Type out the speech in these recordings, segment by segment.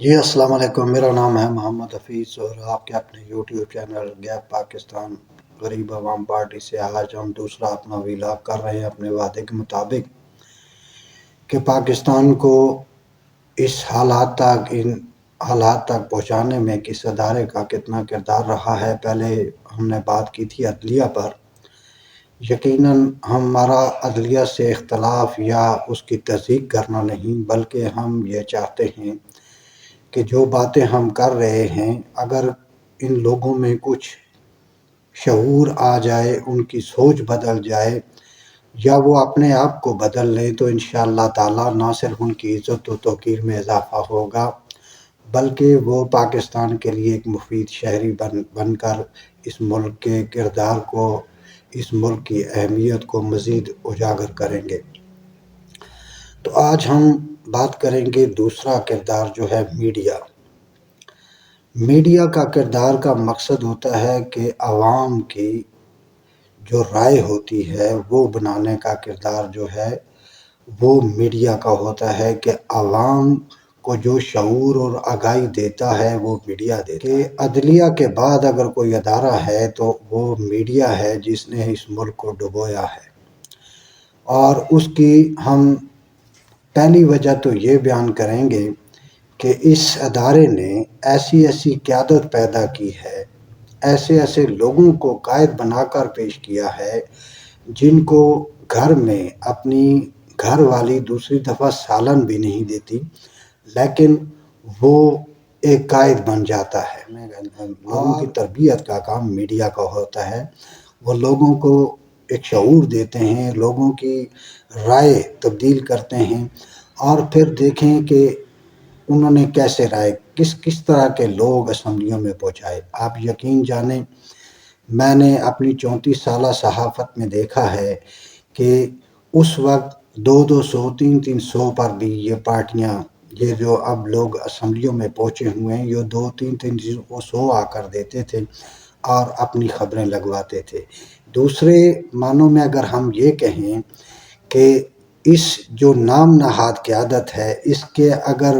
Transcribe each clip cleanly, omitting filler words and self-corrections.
جی السلام علیکم، میرا نام ہے محمد حفیظ اور آپ کے اپنے یوٹیوب چینل گیپ پاکستان غریب عوام پارٹی سے آج ہم دوسرا اپنا ویلاگ کر رہے ہیں اپنے وعدے کے مطابق کہ پاکستان کو ان حالات تک پہنچانے میں کس ادارے کا کتنا کردار رہا ہے۔ پہلے ہم نے بات کی تھی عدلیہ پر۔ یقیناً ہمارا عدلیہ سے اختلاف یا اس کی تصدیق کرنا نہیں، بلکہ ہم یہ چاہتے ہیں کہ جو باتیں ہم کر رہے ہیں اگر ان لوگوں میں کچھ شعور آ جائے، ان کی سوچ بدل جائے یا وہ اپنے آپ کو بدل لیں تو انشاءاللہ تعالی نہ صرف ان کی عزت و توقیر میں اضافہ ہوگا بلکہ وہ پاکستان کے لیے ایک مفید شہری بن کر اس ملک کے کردار کو، اس ملک کی اہمیت کو مزید اجاگر کریں گے۔ تو آج ہم بات کریں گے دوسرا کردار جو ہے میڈیا۔ میڈیا کا کردار کا مقصد ہوتا ہے کہ عوام کی جو رائے ہوتی ہے وہ بنانے کا کردار جو ہے وہ میڈیا کا ہوتا ہے کہ عوام کو جو شعور اور آگاہی دیتا ہے وہ میڈیا دیتا ہے۔ کہ عدلیہ کے بعد اگر کوئی ادارہ ہے تو وہ میڈیا ہے جس نے اس ملک کو ڈبویا ہے، اور اس کی ہم پہلی وجہ تو یہ بیان کریں گے کہ اس ادارے نے ایسی قیادت پیدا کی ہے، ایسے لوگوں کو قائد بنا کر پیش کیا ہے جن کو گھر میں اپنی گھر والی دوسری دفعہ سالن بھی نہیں دیتی، لیکن وہ ایک قائد بن جاتا ہے۔ لوگوں کی تربیت کا کام میڈیا کا ہوتا ہے۔ وہ لوگوں کو ایک شعور دیتے ہیں، لوگوں کی رائے تبدیل کرتے ہیں، اور پھر دیکھیں کہ انہوں نے کیسے رائے کس طرح کے لوگ اسمبلیوں میں پہنچائے۔ آپ یقین جانیں، میں نے اپنی 34 سالہ صحافت میں دیکھا ہے کہ اس وقت 200 300 پر بھی یہ پارٹیاں، یہ جو اب لوگ اسمبلیوں میں پہنچے ہوئے ہیں، یہ 200 آ کر دیتے تھے اور اپنی خبریں لگواتے تھے۔ دوسرے معنوں میں اگر ہم یہ کہیں کہ اس جو نام نہاد قیادت ہے، اس کے اگر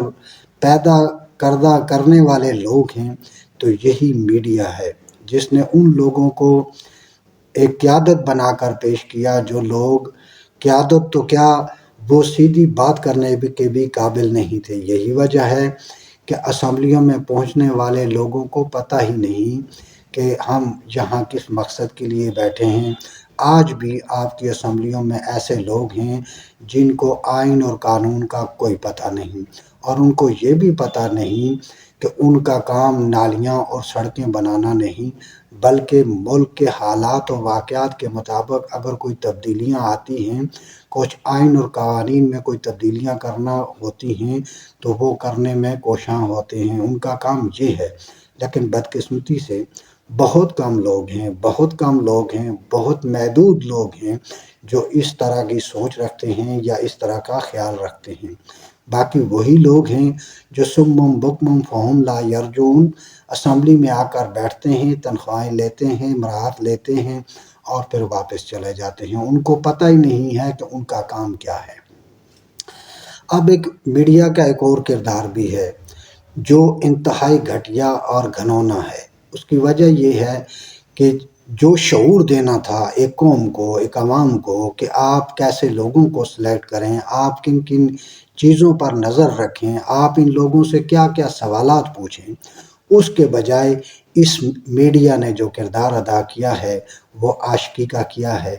پیدا کرنے والے لوگ ہیں تو یہی میڈیا ہے جس نے ان لوگوں کو ایک قیادت بنا کر پیش کیا، جو لوگ قیادت تو کیا وہ سیدھی بات کرنے کے بھی قابل نہیں تھے۔ یہی وجہ ہے کہ اسمبلیوں میں پہنچنے والے لوگوں کو پتہ ہی نہیں کہ ہم یہاں کس مقصد کے لیے بیٹھے ہیں۔ آج بھی آپ کی اسمبلیوں میں ایسے لوگ ہیں جن کو آئین اور قانون کا کوئی پتہ نہیں، اور ان کو یہ بھی پتہ نہیں کہ ان کا کام نالیاں اور سڑکیں بنانا نہیں، بلکہ ملک کے حالات و واقعات کے مطابق اگر کوئی تبدیلیاں آتی ہیں، کچھ آئین اور قوانین میں کوئی تبدیلیاں کرنا ہوتی ہیں تو وہ کرنے میں کوشاں ہوتے ہیں۔ ان کا کام یہ ہے، لیکن بدقسمتی سے بہت کم لوگ ہیں، بہت محدود لوگ ہیں جو اس طرح کی سوچ رکھتے ہیں یا اس طرح کا خیال رکھتے ہیں۔ باقی وہی لوگ ہیں جو سمم بکمم فہم لا یرجون، اسمبلی میں آ کر بیٹھتے ہیں، تنخواہیں لیتے ہیں، مراحت لیتے ہیں اور پھر واپس چلے جاتے ہیں۔ ان کو پتہ ہی نہیں ہے کہ ان کا کام کیا ہے۔ اب ایک میڈیا کا ایک اور کردار بھی ہے جو انتہائی گھٹیا اور گھنونا ہے۔ اس کی وجہ یہ ہے کہ جو شعور دینا تھا ایک قوم کو، ایک عوام کو، کہ آپ کیسے لوگوں کو سلیکٹ کریں، آپ کن کن چیزوں پر نظر رکھیں، آپ ان لوگوں سے کیا کیا سوالات پوچھیں، اس کے بجائے اس میڈیا نے جو کردار ادا کیا ہے وہ عاشقی کا کیا ہے،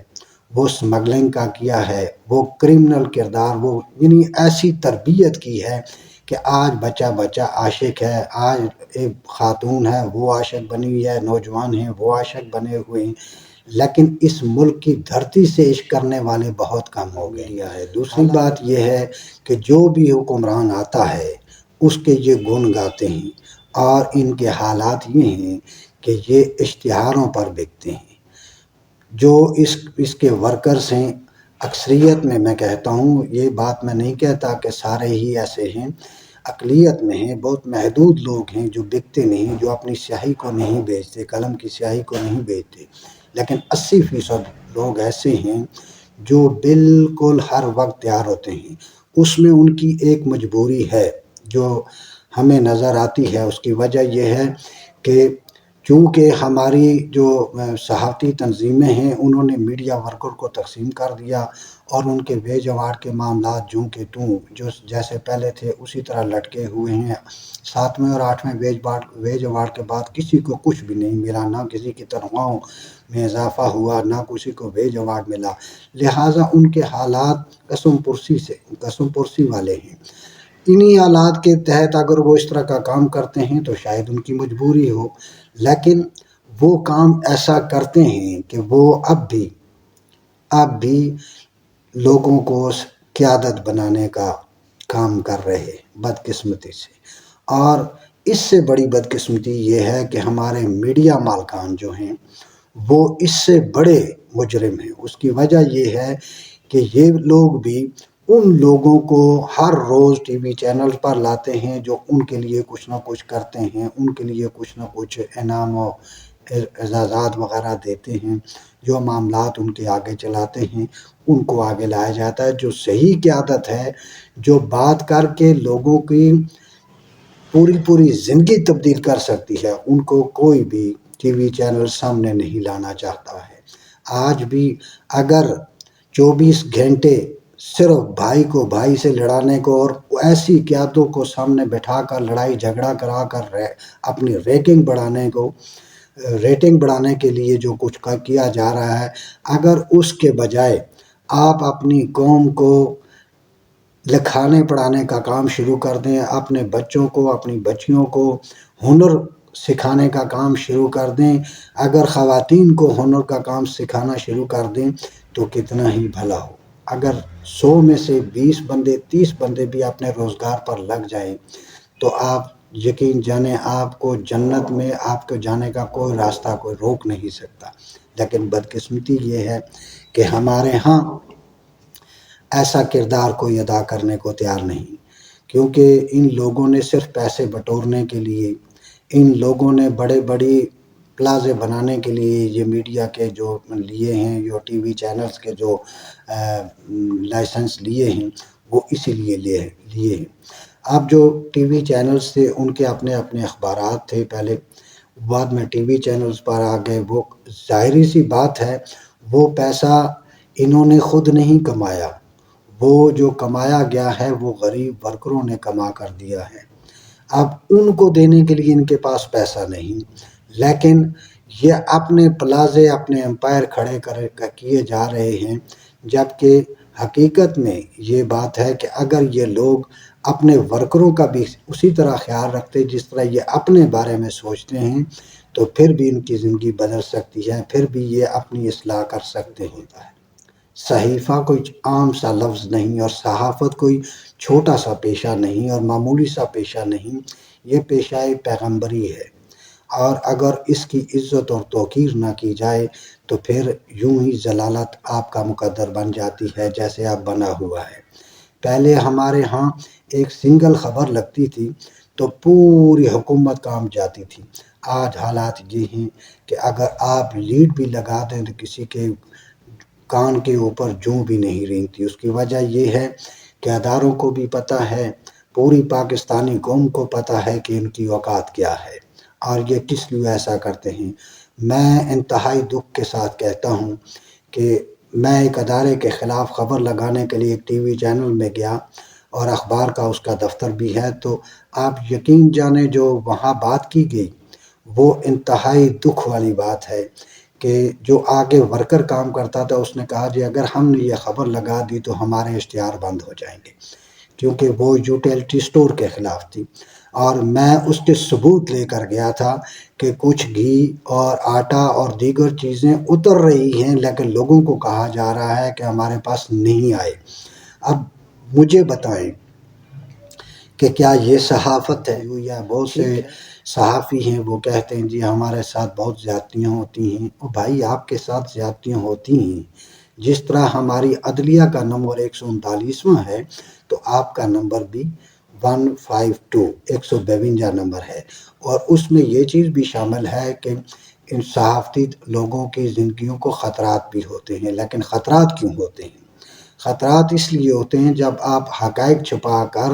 وہ اسمگلنگ کا کیا ہے، وہ کرمنل کردار، وہ یعنی ایسی تربیت کی ہے کہ آج بچہ عاشق ہے، آج ایک خاتون ہے وہ عاشق بنی ہوئی ہے، نوجوان ہیں وہ عاشق بنے ہوئے ہیں، لیکن اس ملک کی دھرتی سے عشق کرنے والے بہت کم ہو گئے ہیں۔ دوسری بات یہ ہے کہ جو بھی حکمران آتا ہے اس کے یہ گن گاتے ہیں، اور ان کے حالات یہ ہیں کہ یہ اشتہاروں پر بکتے ہیں۔ جو اس کے ورکرز ہیں، اکثریت میں کہتا ہوں، یہ بات میں نہیں کہتا کہ سارے ہی ایسے ہیں، اقلیت میں ہیں، بہت محدود لوگ ہیں جو بکتے نہیں، جو اپنی سیاہی کو نہیں بیچتے، قلم کی سیاہی کو نہیں بیچتے، لیکن 80% لوگ ایسے ہیں جو بالکل ہر وقت تیار ہوتے ہیں۔ اس میں ان کی ایک مجبوری ہے جو ہمیں نظر آتی ہے، اس کی وجہ یہ ہے کہ چونکہ ہماری جو صحافتی تنظیمیں ہیں انہوں نے میڈیا ورکر کو تقسیم کر دیا، اور ان کے ویج اوارڈ کے معاملات جو جیسے پہلے تھے اسی طرح لٹکے ہوئے ہیں۔ 7ویں اور 8ویں ویج اوارڈ کے بعد کسی کو کچھ بھی نہیں ملا، نہ کسی کی تنخواہوں میں اضافہ ہوا، نہ کسی کو ویج اوارڈ ملا، لہٰذا ان کے حالات قسم پرسی والے ہیں۔ انہی حالات کے تحت اگر وہ اس طرح کا کام کرتے ہیں تو شاید ان کی مجبوری ہو، لیکن وہ کام ایسا کرتے ہیں کہ وہ اب بھی لوگوں کو قیادت بنانے کا کام کر رہے، بدقسمتی سے۔ اور اس سے بڑی بدقسمتی یہ ہے کہ ہمارے میڈیا مالکان جو ہیں وہ اس سے بڑے مجرم ہیں۔ اس کی وجہ یہ ہے کہ یہ لوگ بھی ان لوگوں کو ہر روز ٹی وی چینل پر لاتے ہیں جو ان کے لیے کچھ نہ کچھ کرتے ہیں، ان کے لیے کچھ نہ کچھ انعام و اعزازات وغیرہ دیتے ہیں، جو معاملات ان کے آگے چلاتے ہیں ان کو آگے لایا جاتا ہے۔ جو صحیح قیادت ہے، جو بات کر کے لوگوں کی پوری زندگی تبدیل کر سکتی ہے، ان کو کوئی بھی ٹی وی چینل سامنے نہیں لانا چاہتا ہے۔ آج بھی اگر 24 گھنٹے صرف بھائی کو بھائی سے لڑانے کو اور ایسی قیادتوں کو سامنے بٹھا کر لڑائی جھگڑا کرا کر اپنی ریٹنگ بڑھانے کے لیے جو کچھ کیا جا رہا ہے، اگر اس کے بجائے آپ اپنی قوم کو لکھانے پڑھانے کا کام شروع کر دیں، اپنے بچوں کو اپنی بچیوں کو ہنر سکھانے کا کام شروع کر دیں، اگر خواتین کو ہنر کا کام سکھانا شروع کر دیں تو کتنا ہی بھلا ہو۔ اگر 100 میں سے 20 بندے 30 بندے بھی اپنے روزگار پر لگ جائیں تو آپ یقین جانیں آپ کو جنت میں آپ کو جانے کا کوئی راستہ کوئی روک نہیں سکتا۔ لیکن بدقسمتی یہ ہے کہ ہمارے ہاں ایسا کردار کوئی ادا کرنے کو تیار نہیں، کیونکہ ان لوگوں نے صرف پیسے بٹورنے کے لیے، ان لوگوں نے بڑی پلازے بنانے کے لیے یہ میڈیا کے جو لیے ہیں، جو ٹی وی چینلز کے جو لائسنس لیے ہیں وہ اسی لیے لیے ہیں۔ اب جو ٹی وی چینلز تھے ان کے اپنے اخبارات تھے پہلے، بعد میں ٹی وی چینلز پر آ گئے۔ وہ ظاہری سی بات ہے وہ پیسہ انہوں نے خود نہیں کمایا، وہ جو کمایا گیا ہے وہ غریب ورکروں نے کما کر دیا ہے۔ اب ان کو دینے کے لیے ان کے پاس پیسہ نہیں، لیکن یہ اپنے پلازے اپنے امپائر کھڑے کیے جا رہے ہیں، جبکہ حقیقت میں یہ بات ہے کہ اگر یہ لوگ اپنے ورکروں کا بھی اسی طرح خیال رکھتے جس طرح یہ اپنے بارے میں سوچتے ہیں تو پھر بھی ان کی زندگی بدل سکتی ہے، پھر بھی یہ اپنی اصلاح کر سکتے ہیں۔ صحیفہ کوئی عام سا لفظ نہیں، اور صحافت کوئی چھوٹا سا پیشہ نہیں اور معمولی سا پیشہ نہیں، یہ پیشہ پیغمبری ہے، اور اگر اس کی عزت اور توقیر نہ کی جائے تو پھر یوں ہی ضلالت آپ کا مقدر بن جاتی ہے جیسے اب بنا ہوا ہے۔ پہلے ہمارے ہاں ایک سنگل خبر لگتی تھی تو پوری حکومت کام جاتی تھی۔ آج حالات یہ ہیں کہ اگر آپ لیڈ بھی لگا دیں تو کسی کے کان کے اوپر جوں بھی نہیں رینگتی۔ اس کی وجہ یہ ہے کہ اداروں کو بھی پتہ ہے، پوری پاکستانی قوم کو پتہ ہے کہ ان کی اوقات کیا ہے اور یہ کس لیے ایسا کرتے ہیں۔ میں انتہائی دکھ کے ساتھ کہتا ہوں کہ میں ایک ادارے کے خلاف خبر لگانے کے لیے ایک ٹی وی چینل میں گیا اور اخبار کا اس کا دفتر بھی ہے، تو آپ یقین جانیں جو وہاں بات کی گئی وہ انتہائی دکھ والی بات ہے کہ جو آگے ورکر کام کرتا تھا اس نے کہا جی اگر ہم نے یہ خبر لگا دی تو ہمارے اشتہار بند ہو جائیں گے، کیونکہ وہ یوٹیلٹی سٹور کے خلاف تھی، اور میں اس کے ثبوت لے کر گیا تھا کہ کچھ گھی اور آٹا اور دیگر چیزیں اتر رہی ہیں لیکن لوگوں کو کہا جا رہا ہے کہ ہمارے پاس نہیں آئے۔ اب مجھے بتائیں کہ کیا یہ صحافت ہے؟ یا بہت سے صحافی ہیں وہ کہتے ہیں جی ہمارے ساتھ بہت زیادتیاں ہوتی ہیں۔ اور بھائی آپ کے ساتھ زیادتیاں ہوتی ہیں، جس طرح ہماری عدلیہ کا نمبر 139واں ہے تو آپ کا نمبر بھی 152 نمبر ہے، اور اس میں یہ چیز بھی شامل ہے کہ ان صحافتی لوگوں کی زندگیوں کو خطرات بھی ہوتے ہیں۔ لیکن خطرات کیوں ہوتے ہیں؟ خطرات اس لیے ہوتے ہیں جب آپ حقائق چھپا کر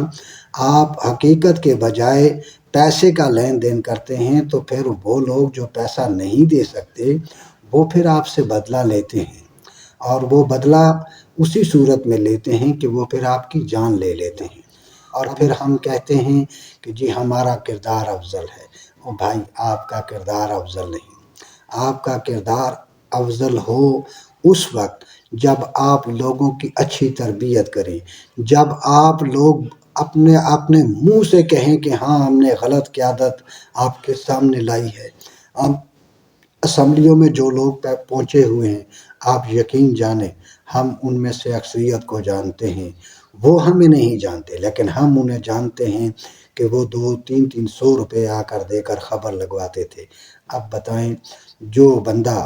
آپ حقیقت کے بجائے پیسے کا لین دین کرتے ہیں، تو پھر وہ لوگ جو پیسہ نہیں دے سکتے وہ پھر آپ سے بدلہ لیتے ہیں، اور وہ بدلہ اسی صورت میں لیتے ہیں کہ وہ پھر آپ کی جان لے لیتے ہیں، اور پھر ہم کہتے ہیں کہ جی ہمارا کردار افضل ہے۔ او بھائی، آپ کا کردار افضل نہیں۔ آپ کا کردار افضل ہو اس وقت جب آپ لوگوں کی اچھی تربیت کریں، جب آپ لوگ اپنے منہ سے کہیں کہ ہاں ہم نے غلط قیادت آپ کے سامنے لائی ہے۔ ہم اسمبلیوں میں جو لوگ پہنچے ہوئے ہیں، آپ یقین جانیں ہم ان میں سے اکثریت کو جانتے ہیں، وہ ہمیں نہیں جانتے لیکن ہم انہیں جانتے ہیں کہ وہ 200-300 روپے آ کر دے کر خبر لگواتے تھے۔ اب بتائیں، جو بندہ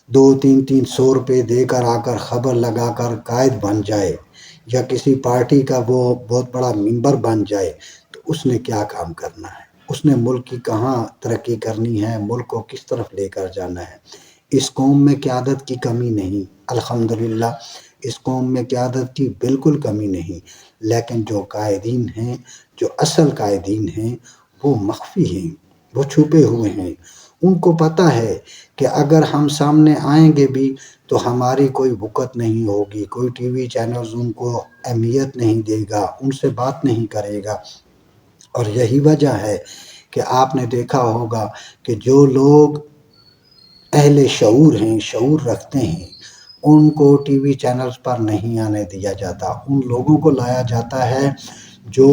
200-300 روپے دے کر آ کر خبر لگا کر قائد بن جائے یا کسی پارٹی کا وہ بہت بڑا ممبر بن جائے، تو اس نے کیا کام کرنا ہے؟ اس نے ملک کی کہاں ترقی کرنی ہے، ملک کو کس طرف لے کر جانا ہے؟ اس قوم میں قیادت کی کمی نہیں، الحمدللہ اس قوم میں قیادت کی بالکل کمی نہیں، لیکن جو قائدین ہیں، جو اصل قائدین ہیں، وہ مخفی ہیں، وہ چھپے ہوئے ہیں۔ ان کو پتہ ہے کہ اگر ہم سامنے آئیں گے بھی تو ہماری کوئی وقت نہیں ہوگی، کوئی ٹی وی چینلز ان کو اہمیت نہیں دے گا، ان سے بات نہیں کرے گا۔ اور یہی وجہ ہے کہ آپ نے دیکھا ہوگا کہ جو لوگ اہل شعور ہیں، شعور رکھتے ہیں، ان کو ٹی وی چینلز پر نہیں آنے دیا جاتا۔ ان لوگوں کو لایا جاتا ہے جو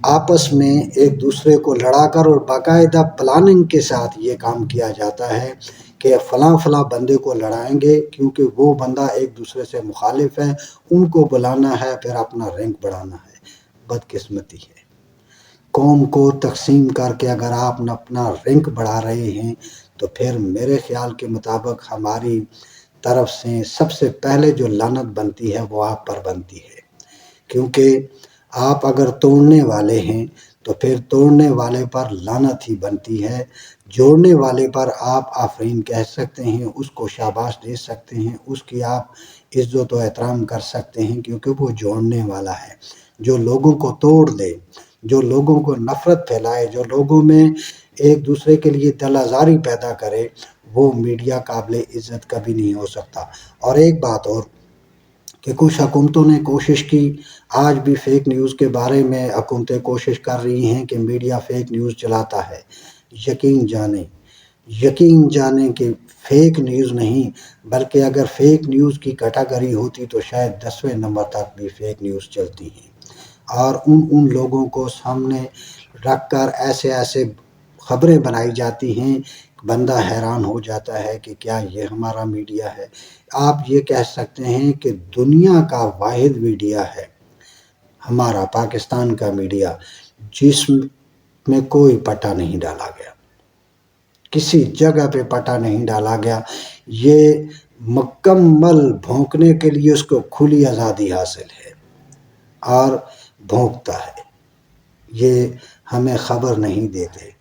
آپس میں ایک دوسرے کو لڑا کر، اور باقاعدہ پلاننگ کے ساتھ یہ کام کیا جاتا ہے کہ فلاں فلاں بندے کو لڑائیں گے کیونکہ وہ بندہ ایک دوسرے سے مخالف ہے، ان کو بلانا ہے، پھر اپنا رینک بڑھانا ہے۔ بدقسمتی ہے، قوم کو تقسیم کر کے اگر آپ اپنا رینک بڑھا رہے ہیں تو پھر میرے خیال کے مطابق ہماری طرف سے سب سے پہلے جو لعنت بنتی ہے وہ آپ پر بنتی ہے، کیونکہ آپ اگر توڑنے والے ہیں تو پھر توڑنے والے پر لعنت ہی بنتی ہے۔ جوڑنے والے پر آپ آفرین کہہ سکتے ہیں، اس کو شاباش دے سکتے ہیں، اس کی آپ عزت و احترام کر سکتے ہیں، کیونکہ وہ جوڑنے والا ہے۔ جو لوگوں کو توڑ دے، جو لوگوں کو نفرت پھیلائے، جو لوگوں میں ایک دوسرے کے لیے دل آزاری پیدا کرے، وہ میڈیا قابل عزت کبھی نہیں ہو سکتا۔ اور ایک بات اور کہ کچھ حکومتوں نے کوشش کی، آج بھی فیک نیوز کے بارے میں حکومتیں کوشش کر رہی ہیں کہ میڈیا فیک نیوز چلاتا ہے۔ یقین جانیں کہ فیک نیوز نہیں، بلکہ اگر فیک نیوز کی کیٹیگری ہوتی تو شاید 10ویں نمبر تک بھی فیک نیوز چلتی ہیں، اور ان لوگوں کو سامنے رکھ کر ایسے خبریں بنائی جاتی ہیں، بندہ حیران ہو جاتا ہے کہ کیا یہ ہمارا میڈیا ہے؟ آپ یہ کہہ سکتے ہیں کہ دنیا کا واحد میڈیا ہے ہمارا پاکستان کا میڈیا، جس میں کوئی پٹا نہیں ڈالا گیا، کسی جگہ پہ پٹا نہیں ڈالا گیا۔ یہ مکمل بھونکنے کے لیے اس کو کھلی آزادی حاصل ہے اور بھونکتا ہے، یہ ہمیں خبر نہیں دیتے،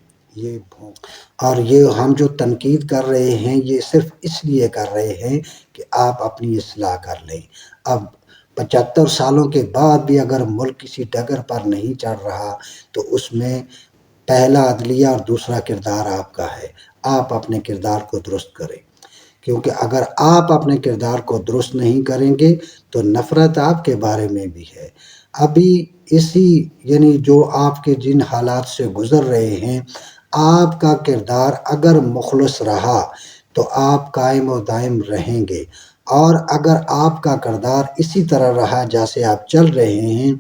اور یہ ہم جو تنقید کر رہے ہیں یہ صرف اس لیے کر رہے ہیں کہ آپ اپنی اصلاح کر لیں۔ اب 75 سالوں کے بعد بھی اگر ملک کسی ڈگر پر نہیں چڑھ رہا تو اس میں پہلا عدلیہ اور دوسرا کردار آپ کا ہے۔ آپ اپنے کردار کو درست کریں، کیونکہ اگر آپ اپنے کردار کو درست نہیں کریں گے تو نفرت آپ کے بارے میں بھی ہے۔ ابھی یعنی جو آپ کے جن حالات سے گزر رہے ہیں، آپ کا کردار اگر مخلص رہا تو آپ قائم و دائم رہیں گے، اور اگر آپ کا کردار اسی طرح رہا جیسے آپ چل رہے ہیں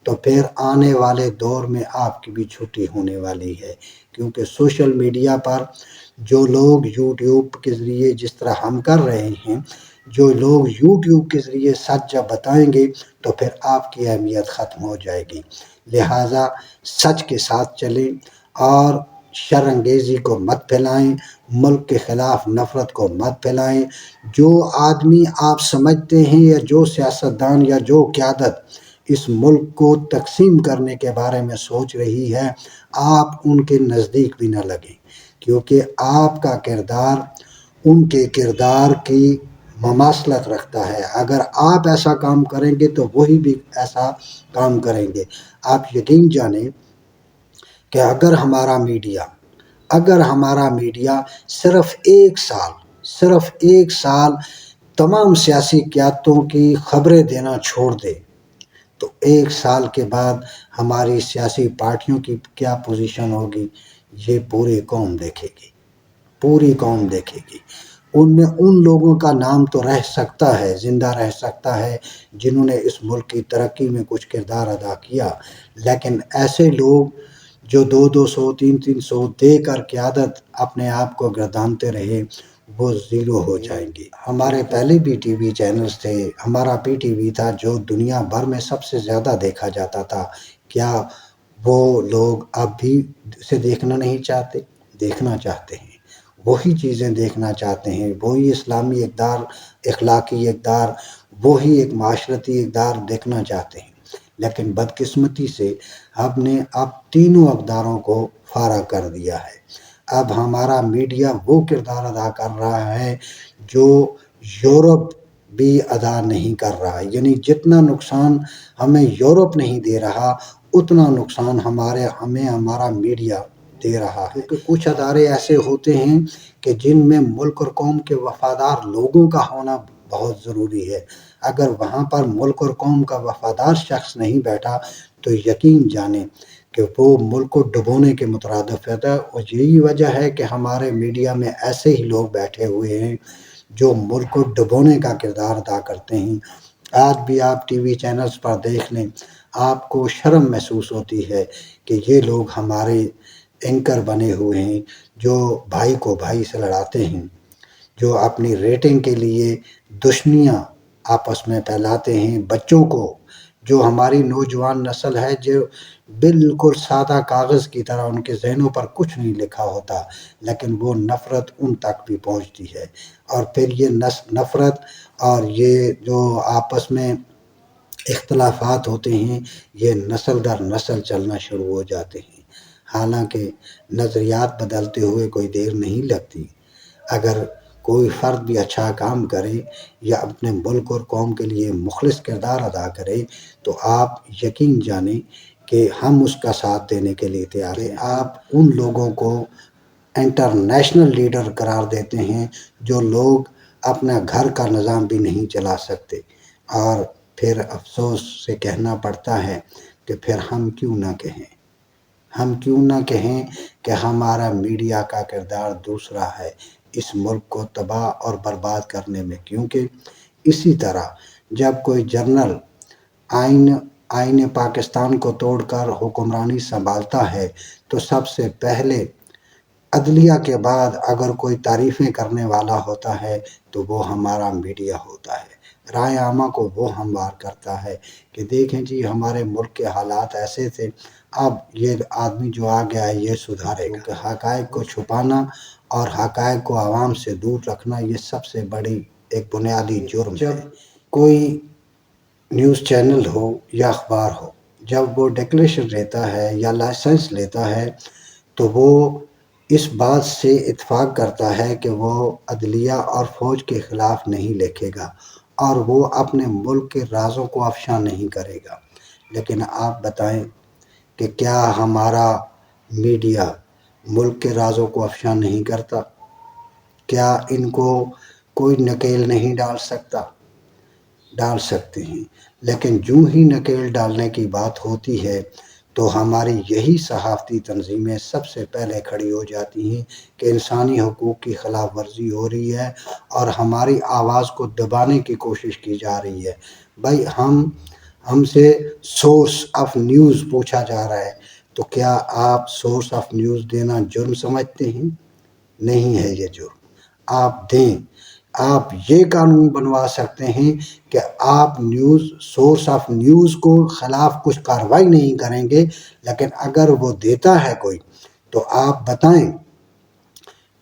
تو پھر آنے والے دور میں آپ کی بھی چھٹی ہونے والی ہے، کیونکہ سوشل میڈیا پر جو لوگ یوٹیوب کے ذریعے جس طرح ہم کر رہے ہیں، جو لوگ یوٹیوب کے ذریعے سچ جب بتائیں گے تو پھر آپ کی اہمیت ختم ہو جائے گی۔ لہٰذا سچ کے ساتھ چلیں اور شر انگیزی کو مت پھیلائیں، ملک کے خلاف نفرت کو مت پھیلائیں۔ جو آدمی آپ سمجھتے ہیں یا جو سیاستدان یا جو قیادت اس ملک کو تقسیم کرنے کے بارے میں سوچ رہی ہے، آپ ان کے نزدیک بھی نہ لگیں، کیونکہ آپ کا کردار ان کے کردار کی مماثلت رکھتا ہے۔ اگر آپ ایسا کام کریں گے تو وہی بھی ایسا کام کریں گے۔ آپ یقین جانیں کہ اگر ہمارا میڈیا صرف ایک سال تمام سیاسی قیادتوں کی خبریں دینا چھوڑ دے تو ایک سال کے بعد ہماری سیاسی پارٹیوں کی کیا پوزیشن ہوگی، یہ پوری قوم دیکھے گی، پوری قوم دیکھے گی۔ ان میں ان لوگوں کا نام تو رہ سکتا ہے، زندہ رہ سکتا ہے جنہوں نے اس ملک کی ترقی میں کچھ کردار ادا کیا، لیکن ایسے لوگ جو 200 300 دے کر قیادت اپنے آپ کو گردانتے رہے، وہ زیرو ہو جائیں گے۔ ہمارے پہلے بھی ٹی وی چینلز تھے، ہمارا پی ٹی وی تھا جو دنیا بھر میں سب سے زیادہ دیکھا جاتا تھا۔ کیا وہ لوگ اب بھی اسے دیکھنا نہیں چاہتے؟ دیکھنا چاہتے ہیں، وہی چیزیں دیکھنا چاہتے ہیں، وہی اسلامی اقدار، اخلاقی اقدار، وہی ایک معاشرتی اقدار دیکھنا چاہتے ہیں۔ لیکن بدقسمتی سے ہم نے اب تینوں اقداروں کو فارغ کر دیا ہے۔ اب ہمارا میڈیا وہ کردار ادا کر رہا ہے جو یورپ بھی ادا نہیں کر رہا، یعنی جتنا نقصان ہمیں یورپ نہیں دے رہا اتنا نقصان ہمیں ہمارا میڈیا دے رہا ہے۔ کیونکہ کچھ ادارے ایسے ہوتے ہیں کہ جن میں ملک اور قوم کے وفادار لوگوں کا ہونا بہت ضروری ہے۔ اگر وہاں پر ملک اور قوم کا وفادار شخص نہیں بیٹھا تو یقین جانیں کہ وہ ملک کو ڈبونے کے مترادف ہے۔ اور یہی وجہ ہے کہ ہمارے میڈیا میں ایسے ہی لوگ بیٹھے ہوئے ہیں جو ملک کو ڈبونے کا کردار ادا کرتے ہیں۔ آج بھی آپ ٹی وی چینلز پر دیکھ لیں، آپ کو شرم محسوس ہوتی ہے کہ یہ لوگ ہمارے اینکر بنے ہوئے ہیں جو بھائی کو بھائی سے لڑاتے ہیں، جو اپنی ریٹنگ کے لیے دشمنیاں آپس میں پھیلاتے ہیں۔ بچوں کو، جو ہماری نوجوان نسل ہے، جو بالکل سادہ کاغذ کی طرح ان کے ذہنوں پر کچھ نہیں لکھا ہوتا، لیکن وہ نفرت ان تک بھی پہنچتی ہے، اور پھر یہ نفرت اور یہ جو آپس میں اختلافات ہوتے ہیں یہ نسل در نسل چلنا شروع ہو جاتے ہیں۔ حالانکہ نظریات بدلتے ہوئے کوئی دیر نہیں لگتی۔ اگر کوئی فرد بھی اچھا کام کرے یا اپنے ملک اور قوم کے لیے مخلص کردار ادا کرے تو آپ یقین جانیں کہ ہم اس کا ساتھ دینے کے لیے تیار ہیں۔ آپ ان لوگوں کو انٹرنیشنل لیڈر قرار دیتے ہیں جو لوگ اپنا گھر کا نظام بھی نہیں چلا سکتے، اور پھر افسوس سے کہنا پڑتا ہے کہ پھر ہم کیوں نہ کہیں کہ ہمارا میڈیا کا کردار دوسرا ہے اس ملک کو تباہ اور برباد کرنے میں۔ کیونکہ اسی طرح جب کوئی جنرل آئین پاکستان کو توڑ کر حکمرانی سنبھالتا ہے تو سب سے پہلے عدلیہ کے بعد اگر کوئی تعریفیں کرنے والا ہوتا ہے تو وہ ہمارا میڈیا ہوتا ہے۔ رائے عامہ کو وہ ہموار کرتا ہے کہ دیکھیں جی ہمارے ملک کے حالات ایسے تھے، اب یہ آدمی جو آ گیا ہے یہ سدھارے گا۔ کہ حقائق کو چھپانا اور حقائق کو عوام سے دور رکھنا یہ سب سے بڑی ایک بنیادی جرم ہے۔ جب کوئی نیوز چینل ہو یا اخبار ہو، جب وہ ڈکلیریشن لیتا ہے یا لائسنس لیتا ہے تو وہ اس بات سے اتفاق کرتا ہے کہ وہ عدلیہ اور فوج کے خلاف نہیں لکھے گا اور وہ اپنے ملک کے رازوں کو افشا نہیں کرے گا۔ لیکن آپ بتائیں کہ کیا ہمارا میڈیا ملک کے رازوں کو افشا نہیں کرتا؟ کیا ان کو کوئی نکیل نہیں ڈال سکتا؟ ڈال سکتے ہیں، لیکن جو ہی نکیل ڈالنے کی بات ہوتی ہے تو ہماری یہی صحافتی تنظیمیں سب سے پہلے کھڑی ہو جاتی ہیں کہ انسانی حقوق کی خلاف ورزی ہو رہی ہے اور ہماری آواز کو دبانے کی کوشش کی جا رہی ہے۔ بھائی ہم سے سورس آف نیوز پوچھا جا رہا ہے تو کیا آپ سورس آف نیوز دینا جرم سمجھتے ہیں؟ نہیں ہے یہ جرم، آپ دیں۔ آپ یہ قانون بنوا سکتے ہیں کہ آپ سورس آف نیوز کو خلاف کچھ کارروائی نہیں کریں گے، لیکن اگر وہ دیتا ہے کوئی تو آپ بتائیں،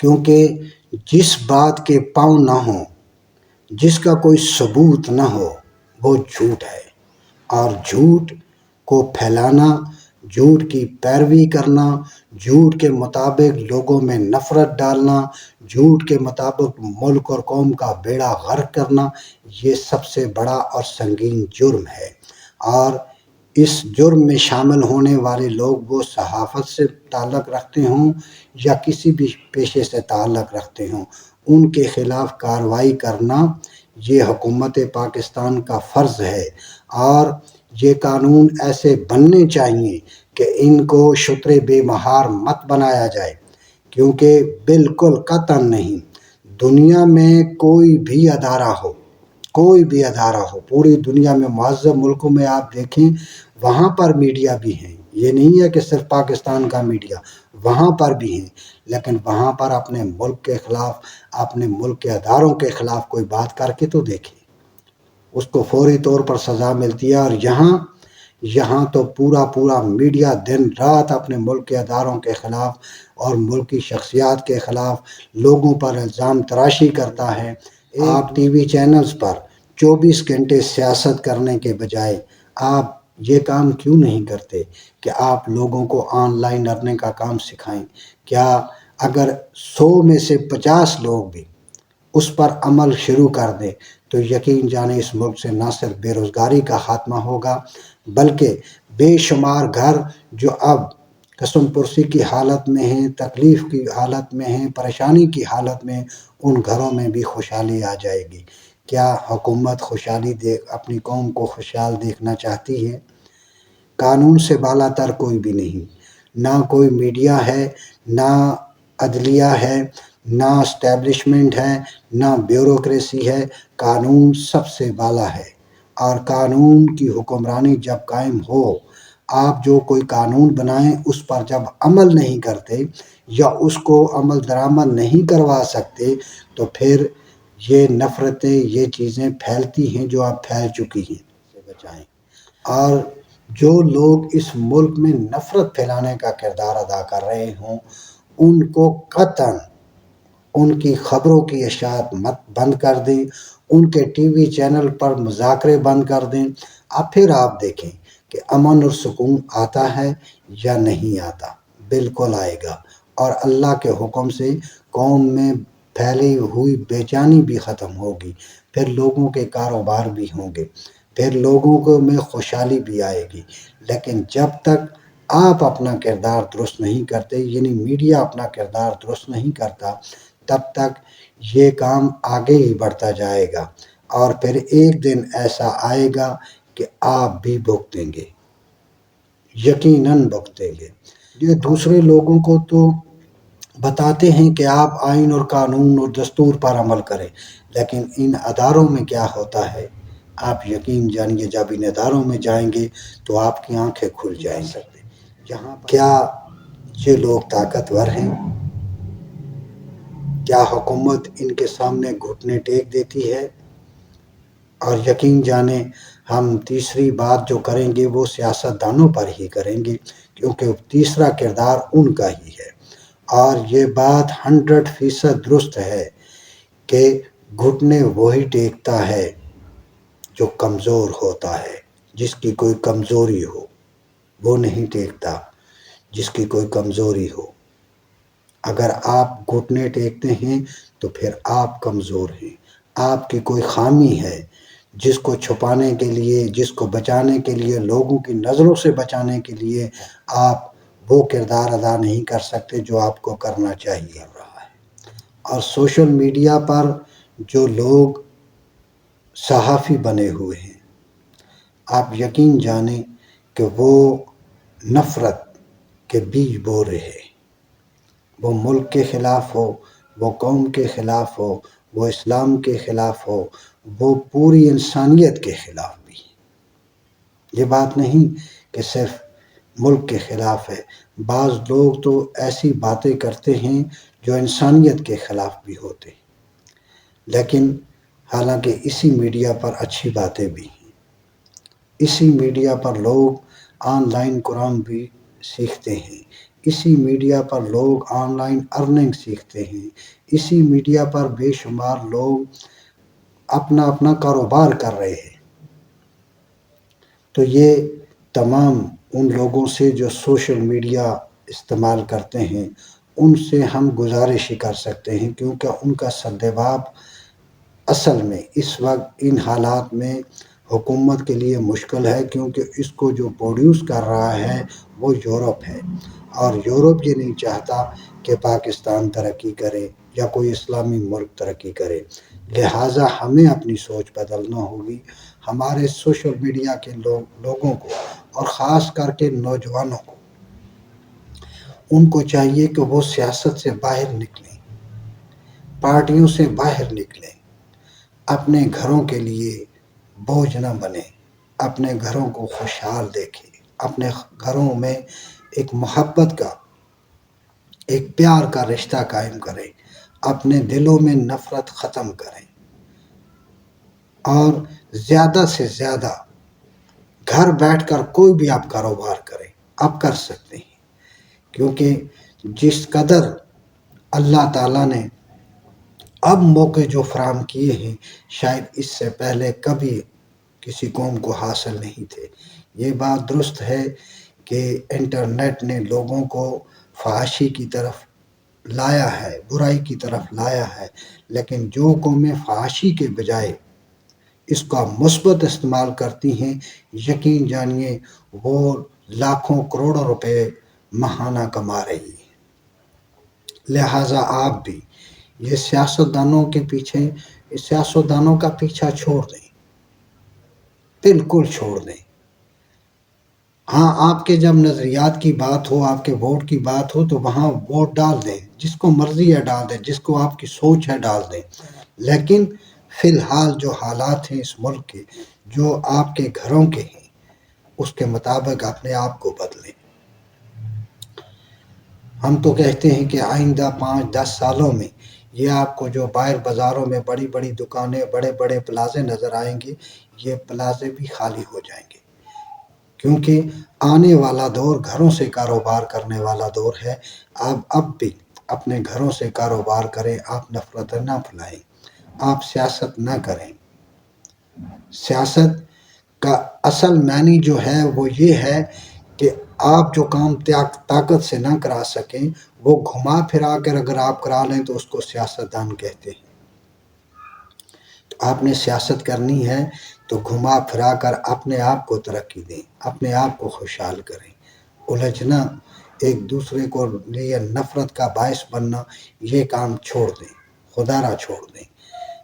کیونکہ جس بات کے پاؤں نہ ہوں، جس کا کوئی ثبوت نہ ہو، وہ جھوٹ ہے، اور جھوٹ کو پھیلانا، جھوٹ کی پیروی کرنا، جھوٹ کے مطابق لوگوں میں نفرت ڈالنا، جھوٹ کے مطابق ملک اور قوم کا بیڑا غرق کرنا، یہ سب سے بڑا اور سنگین جرم ہے۔ اور اس جرم میں شامل ہونے والے لوگ وہ صحافت سے تعلق رکھتے ہوں یا کسی بھی پیشے سے تعلق رکھتے ہوں، ان کے خلاف کارروائی کرنا یہ حکومت پاکستان کا فرض ہے۔ اور یہ قانون ایسے بننے چاہیے کہ ان کو شتر بے مہار مت بنایا جائے، کیونکہ بالکل قطعاً نہیں، دنیا میں کوئی بھی ادارہ ہو پوری دنیا میں مہذب ملکوں میں آپ دیکھیں، وہاں پر میڈیا بھی ہیں، یہ نہیں ہے کہ صرف پاکستان کا میڈیا، وہاں پر بھی ہیں، لیکن وہاں پر اپنے ملک کے خلاف، اپنے ملک کے اداروں کے خلاف کوئی بات کر کے تو دیکھیں، اس کو فوری طور پر سزا ملتی ہے۔ اور یہاں تو پورا میڈیا دن رات اپنے ملک کے اداروں کے خلاف اور ملکی شخصیات کے خلاف لوگوں پر الزام تراشی کرتا ہے۔ آپ ٹی وی چینلز پر 24 گھنٹے سیاست کرنے کے بجائے آپ یہ کام کیوں نہیں کرتے کہ آپ لوگوں کو آن لائن ارننگ کا کام سکھائیں؟ کیا اگر 100 میں سے 50 لوگ بھی اس پر عمل شروع کر دیں تو یقین جانے اس ملک سے نہ صرف بے روزگاری کا خاتمہ ہوگا، بلکہ بے شمار گھر جو اب قسم پرسی کی حالت میں ہیں، تکلیف کی حالت میں ہیں، پریشانی کی حالت میں، ان گھروں میں بھی خوشحالی آ جائے گی۔ کیا حکومت اپنی قوم کو خوشحال دیکھنا چاہتی ہے؟ قانون سے بالا تر کوئی بھی نہیں، نہ کوئی میڈیا ہے، نہ عدلیہ ہے، نہ اسٹیبلشمنٹ ہے، نہ بیوروکریسی ہے، قانون سب سے بالا ہے۔ اور قانون کی حکمرانی جب قائم ہو، آپ جو کوئی قانون بنائیں اس پر جب عمل نہیں کرتے یا اس کو عمل درآمد نہیں کروا سکتے تو پھر یہ نفرتیں، یہ چیزیں پھیلتی ہیں جو اب پھیل چکی ہیں، سے بچائیں۔ اور جو لوگ اس ملک میں نفرت پھیلانے کا کردار ادا کر رہے ہوں، ان کو قطعاً ان کی خبروں کی اشاعت مت بند کر دیں، ان کے ٹی وی چینل پر مذاکرے بند کر دیں۔ اب پھر آپ دیکھیں کہ امن اور سکون آتا ہے یا نہیں آتا، بالکل آئے گا، اور اللہ کے حکم سے قوم میں پھیلی ہوئی بے چینی بھی ختم ہوگی، پھر لوگوں کے کاروبار بھی ہوں گے، پھر لوگوں کو میں خوشحالی بھی آئے گی۔ لیکن جب تک آپ اپنا کردار درست نہیں کرتے، یعنی میڈیا اپنا کردار درست نہیں کرتا، تب تک یہ کام آگے ہی بڑھتا جائے گا، اور پھر ایک دن ایسا آئے گا کہ آپ بھی بھگتیں گے، یقیناً بھگتیں گے۔ یہ دوسرے لوگوں کو تو بتاتے ہیں کہ آپ آئین اور قانون اور دستور پر عمل کریں، لیکن ان اداروں میں کیا ہوتا ہے آپ یقین جانیے، جب ان اداروں میں جائیں گے تو آپ کی آنکھیں کھل جائیں گی۔ کیا یہ لوگ طاقتور ہیں؟ کیا حکومت ان کے سامنے گھٹنے ٹیک دیتی ہے؟ اور یقین جانیں ہم تیسری بات جو کریں گے وہ سیاست دانوں پر ہی کریں گے، کیونکہ تیسرا کردار ان کا ہی ہے۔ اور یہ بات 100% درست ہے کہ گھٹنے وہی ٹیکتا ہے جو کمزور ہوتا ہے، جس کی کوئی کمزوری ہو، وہ نہیں ٹیکتا جس کی کوئی کمزوری ہو۔ اگر آپ گھٹنے ٹیکتے ہیں تو پھر آپ کمزور ہیں، آپ کی کوئی خامی ہے جس کو چھپانے کے لیے، جس کو بچانے کے لیے، لوگوں کی نظروں سے بچانے کے لیے آپ وہ کردار ادا نہیں کر سکتے جو آپ کو کرنا چاہیے رہا ہے۔ اور سوشل میڈیا پر جو لوگ صحافی بنے ہوئے ہیں، آپ یقین جانیں کہ وہ نفرت کے بیج بو رہے ہیں، وہ ملک کے خلاف ہو، وہ قوم کے خلاف ہو، وہ اسلام کے خلاف ہو، وہ پوری انسانیت کے خلاف بھی۔ یہ بات نہیں کہ صرف ملک کے خلاف ہے، بعض لوگ تو ایسی باتیں کرتے ہیں جو انسانیت کے خلاف بھی ہوتے ہیں۔ لیکن حالانکہ اسی میڈیا پر اچھی باتیں بھی ہیں، اسی میڈیا پر لوگ آن لائن قرآن بھی سیکھتے ہیں، اسی میڈیا پر لوگ آن لائن ارننگ سیکھتے ہیں، اسی میڈیا پر بے شمار لوگ اپنا کاروبار کر رہے ہیں۔ تو یہ تمام ان لوگوں سے جو سوشل میڈیا استعمال کرتے ہیں ان سے ہم گزارش ہی کر سکتے ہیں، کیونکہ ان کا سدجواب اصل میں اس وقت ان حالات میں حکومت کے لیے مشکل ہے، کیونکہ اس کو جو پروڈیوس کر رہا ہے وہ یورپ ہے، اور یورپ یہ نہیں چاہتا کہ پاکستان ترقی کرے یا کوئی اسلامی ملک ترقی کرے۔ لہٰذا ہمیں اپنی سوچ بدلنا ہوگی۔ ہمارے سوشل میڈیا کے لوگوں کو اور خاص کر کے نوجوانوں کو، ان کو چاہیے کہ وہ سیاست سے باہر نکلیں، پارٹیوں سے باہر نکلیں، اپنے گھروں کے لیے بوجھ نہ بنیں، اپنے گھروں کو خوشحال دیکھیں، اپنے گھروں میں ایک محبت کا، ایک پیار کا رشتہ قائم کریں، اپنے دلوں میں نفرت ختم کریں، اور زیادہ سے زیادہ گھر بیٹھ کر کوئی بھی آپ کاروبار کریں، آپ کر سکتے ہیں، کیونکہ جس قدر اللہ تعالیٰ نے اب موقع جو فراہم کیے ہیں شاید اس سے پہلے کبھی کسی قوم کو حاصل نہیں تھے۔ یہ بات درست ہے کہ انٹرنیٹ نے لوگوں کو فحاشی کی طرف لایا ہے، برائی کی طرف لایا ہے، لیکن جو قومیں فحاشی کے بجائے اس کا مثبت استعمال کرتی ہیں، یقین جانیے وہ لاکھوں کروڑوں روپے ماہانہ کما رہی ہیں۔ لہٰذا آپ بھی یہ سیاستدانوں کے پیچھے، سیاستدانوں کا پیچھا چھوڑ دیں، بالکل چھوڑ دیں۔ ہاں، آپ کے جب نظریات کی بات ہو، آپ کے ووٹ کی بات ہو تو وہاں ووٹ ڈال دیں، جس کو مرضی ہے ڈال دیں، جس کو آپ کی سوچ ہے ڈال دیں، لیکن فی الحال جو حالات ہیں اس ملک کے، جو آپ کے گھروں کے ہیں، اس کے مطابق اپنے آپ کو بدلیں۔ ہم تو کہتے ہیں کہ آئندہ 5-10 سالوں میں یہ آپ کو جو باہر بازاروں میں بڑی بڑی دکانیں، بڑے بڑے پلازے نظر آئیں گے، یہ پلازے بھی خالی ہو جائیں گے، کیونکہ آنے والا دور گھروں سے کاروبار کرنے والا دور ہے۔ آپ اب بھی اپنے گھروں سے کاروبار کریں، آپ نفرت نہ پھیلائیں، آپ سیاست نہ کریں۔ سیاست کا اصل معنی جو ہے وہ یہ ہے کہ آپ جو کام طاقت سے نہ کرا سکیں وہ گھما پھرا کر اگر آپ کرا لیں تو اس کو سیاستدان کہتے ہیں۔ آپ نے سیاست کرنی ہے تو گھما پھرا کر اپنے آپ کو ترقی دیں، اپنے آپ کو خوشحال کریں۔ الجھنا، ایک دوسرے کو لیے نفرت کا باعث بننا، یہ کام چھوڑ دیں، خدا را چھوڑ دیں۔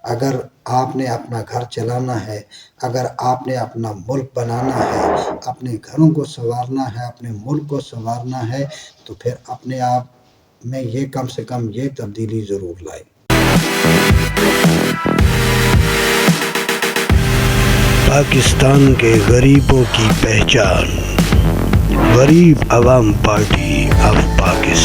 اگر آپ نے اپنا گھر چلانا ہے، اگر آپ نے اپنا ملک بنانا ہے، اپنے گھروں کو سنوارنا ہے، اپنے ملک کو سنوارنا ہے، تو پھر اپنے آپ میں یہ کم سے کم یہ تبدیلی ضرور لائیں۔ پاکستان کے غریبوں کی پہچان، غریب عوام پارٹی آف پاکستان۔